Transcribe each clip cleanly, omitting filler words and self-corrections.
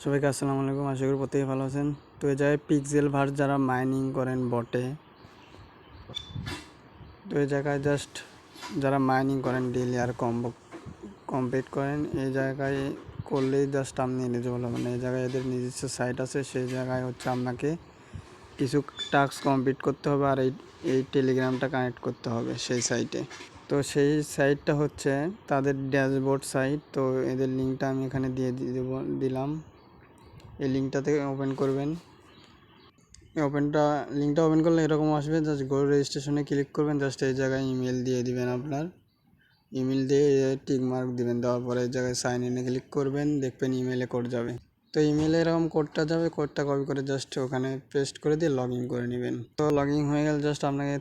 সবাইকে আসসালামু আলাইকুম। আশা করি প্রত্যেকে ভালো আছেন। তো এই জায়গায় পিক্সেল ভার্স যারা মাইনিং করেন বটে, তো এই জায়গায় জাস্ট যারা মাইনিং করেন ডেইলি আর কমপ্লিট করেন, এই জায়গায় করলেই জাস্ট আপনি এলিজিবল হবেন। এই জায়গায় এদের নিজস্ব সাইট আছে, সেই জায়গায় হচ্ছে আপনাকে কিছু টাস্ক কমপ্লিট করতে হবে আর এই টেলিগ্রামটা কানেক্ট করতে হবে সেই সাইটে। তো সেই সাইটটা হচ্ছে তাদের ড্যাশবোর্ড সাইট। তো এদের লিঙ্কটা আমি এখানে দিলাম। এই লিঙ্কটা থেকে ওপেন করবেন। লিঙ্কটা ওপেন করলে এরকম আসবে, জাস্ট গো রেজিস্ট্রেশনে ক্লিক করবেন। জাস্ট এই জায়গায় ইমেল দিয়ে দিবেন, আপনার ইমেল দিয়ে টিক মার্ক দিবেন। দেওয়ার পরে এই জায়গায় সাইন ইনে ক্লিক করবেন, দেখবেন ইমেলে কোড যাবে। তো ইমেলে এরকম কোডটা যাবে, কোডটা কপি করে জাস্ট ওখানে পেস্ট করে দিয়ে লগ ইন করে নেবেন। তো লগ ইন হয়ে গেলে জাস্ট আপনাকে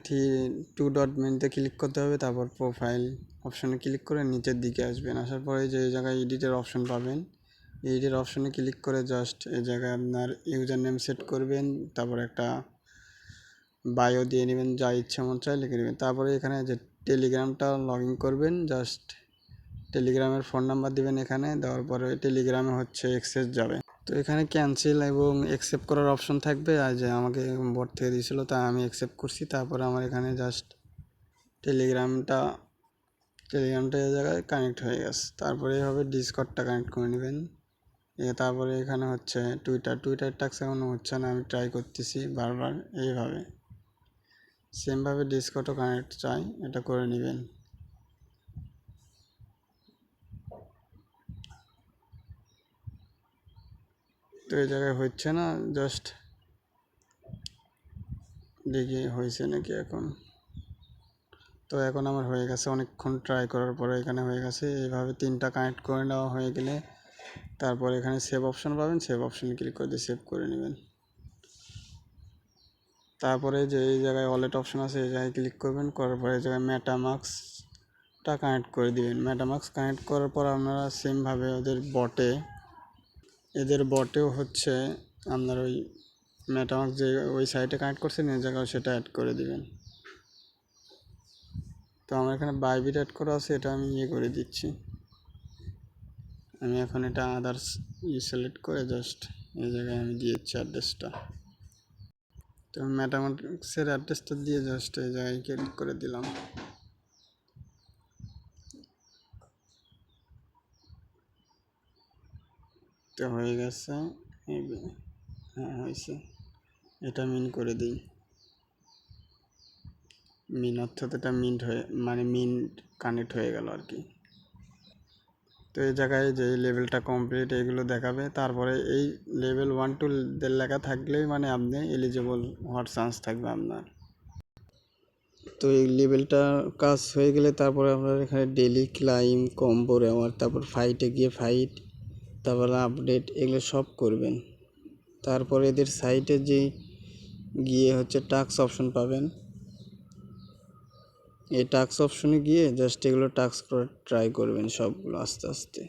টু ডট মেনুতে ক্লিক করতে হবে, তারপর প্রোফাইল অপশনে ক্লিক করে নিচের দিকে আসবেন। আসার পরে যে এই জায়গায় এডিটের অপশন পাবেন, এডিটের অপশনে ক্লিক করে জাস্ট এই জায়গায় আপনার ইউজার নেম সেট করবেন, তারপর একটা বায়ো দিয়ে নেবেন, যা ইচ্ছা মন চায় লিখে নেবেন। তারপরে এখানে যে টেলিগ্রামটা লগ ইন করবেন, জাস্ট টেলিগ্রামের ফোন নাম্বার দিবেন এখানে। দেওয়ার পরে টেলিগ্রামে হচ্ছে অ্যাক্সেস যাবে। তো এখানে ক্যান্সেল এবং অ্যাকসেপ্ট করার অপশন থাকবে, আর যে আমাকে বোর্ড থেকে দিয়েছিলো তা আমি অ্যাকসেপ্ট করছি। তারপরে আমার এখানে জাস্ট টেলিগ্রামটা এই জায়গায় কানেক্ট হয়ে গেছে। তারপরে এইভাবে ডিসকর্ডটা কানেক্ট করে নেবেন। তারপরে এখানে হচ্ছে টুইটার টাক্স এখনও হচ্ছে না, আমি ট্রাই করতেছি বারবার। এইভাবে সেমভাবে ডিসকর্ডও কানেক্ট চাই, এটা করে নেবেন। তো এই জায়গায় হচ্ছে না, জাস্ট দেখি হয়েছে নাকি এখন। তো এখন আমার হয়ে গেছে, অনেকক্ষণ ট্রাই করার পরে এখানে হয়ে গেছে। এইভাবে 3টা কানেক্ট করে নেওয়া হয়ে গেলে তারপর এখানে সেভ অপশন পাবেন, সেভ অপশনে ক্লিক করে দিয়ে সেভ করে নেবেন। তারপরে যে এই জায়গায় ওয়ালেট অপশন আছে, এই জায়গায় ক্লিক করবেন। করার পরে এই জায়গায় মেটামাস্কটা কানেক্ট করে দিবেন। মেটামাস্ক কানেক্ট করার পর আপনারা সেমভাবে এদের বটেও হচ্ছে আপনার ওই মেটামাস্ক যে ওই সাইটে কানেক্ট করছেন এই জায়গায় সেটা অ্যাড করে দিবেন। তো আমার এখানে বাইবিট অ্যাড করা আছে, এটা আমি করে দিচ্ছি। আমি এখন এটা আদার্স সিলেক্ট করে জাস্ট এই জায়গায় আমি দিয়েছি অ্যাড্রেসটা। তো মেটামাস্কের অ্যাড্রেসটা দিয়ে জাস্ট এই জায়গায় ক্লিক করে দিলাম। তো হয়ে গেছে, হ্যাঁ হয়েছে। এটা মিন করে দিই। মিন অর্থাৎ এটা মিন্ট কানেক্ট হয়ে গেল আর কি। তো এই জায়গায় যে লেভেলটা কমপ্লিট এগুলো দেখাবে। তারপরে এই লেভেল 1 to লেখা থাকলেই মানে আপনি এলিজিবল হওয়ার চান্স থাকবে আপনার। তো এই লেভেলটা কাজ হয়ে গেলে তারপরে আপনার এখানে ডেলি ক্লাইম, কম্বো রেওয়ার্ড, তারপর ফাইটে গিয়ে ফাইট, তারপরে আপডেট, এগুলো সব করবেন। তারপরে এদের সাইটে যে গিয়ে হচ্ছে টাস্ক অপশন পাবেন। এই টাস্ক অপশনে গিয়ে জাস্ট এগুলো টাস্ক করে ট্রাই করবেন সবগুলো আস্তে আস্তে।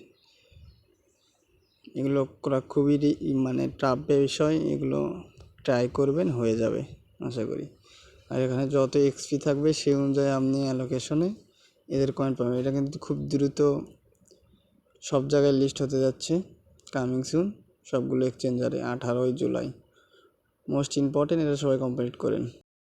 এগুলো করা খুবই মানে টাফ বিষয়, এগুলো ট্রাই করবেন, হয়ে যাবে আশা করি। আর এখানে যত এক্সপি থাকবে সেই অনুযায়ী আপনি অ্যালোকেশনে এদের কয়েন পাবেন। এটা কিন্তু খুব দ্রুত সব জায়গায় লিস্ট হতে যাচ্ছে, কামিং সুন সবগুলো এক্সচেঞ্জারে 18ই জুলাই। মোস্ট ইম্পর্টেন্ট, এটা সবাই কমপ্লিট করেন।